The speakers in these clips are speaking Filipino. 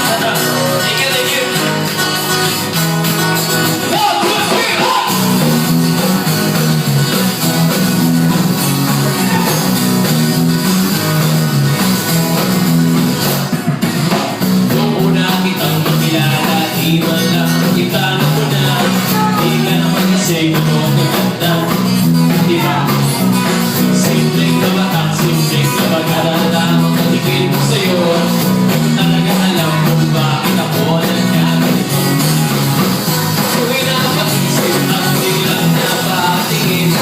Thank you, thank you. 1, 2, 3, 4. Noong una kitang makilala, di man lang kita napuna. Di ka naman kasi gano'n kaganda, di ba? Simpleng na batang, simpleng na mag-alala. Magkatigil ko sa'yo, talaga alam kung bakit ako nagkaganito. Tuwing napag-isip ang biglang napatingin,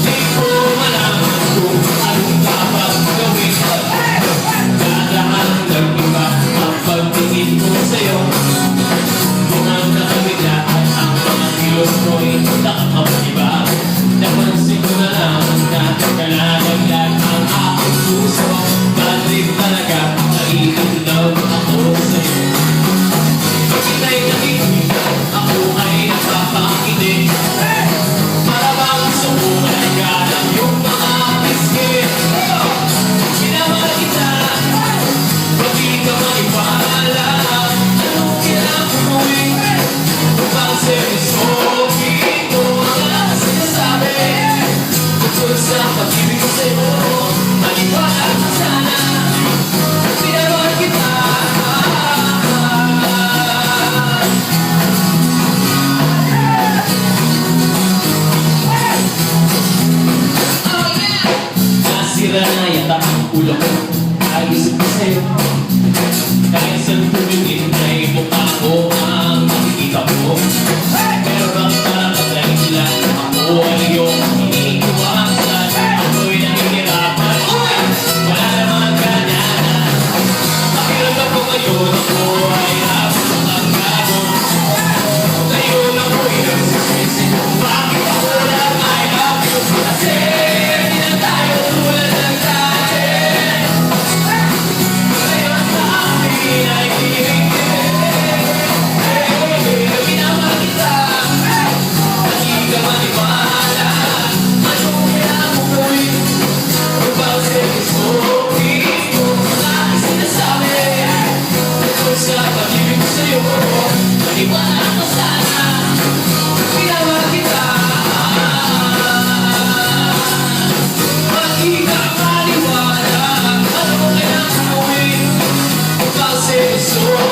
di ko malaman kung anong dapat gawin. Dadaan lang iba ang pagtingin ko sa'yo. Mukhang nakabiglaan ang mga kilos ko'y nakakapaniba. Napansin ko na lang na nalalaglag ang aking puso. Bad trip talaga, nai-in-love ako sa'yo. Pag kita'y nakikita, ako ay napapakinig. Para bang gusto ko malagalang yung mga biscuit. Minamahal kita, pag di ka maniwala. Anong kailangan ko gawin? Upang seryosohin ko ang sinasabi. Tungkol sa pag-ibig ko sa'yo, maniwala ka sana. Minamahal kita. Nasira na yata ang ulo ko, ayusin ko sa'yo. Kahit saan tumingin ay mukha ko ang makikita mo. Pero bakit parang katay nila, ako ay iyong iniiwasan. Ako'y nahihirapan, wala namang ganyanan. Pakiramdam ko ngayon, ako ay habang ang gago. Ngayon ako'y nagsisisi, bakit ako lang I love you? Kasi hindi na tayo tulad ng dati. Ngayon sa akin ay hihigit. Minamahal kita, hindi ka maniwala. Anong kailangan ko gawin? Upang seryosohin ko ang sinasabi. Tungkol sa pag-ibig ko sa'yo, maniwala ka sana. Minamahal kita. Hindi ka maniwala. Anong kailangan ko gawin? Upang seryosohin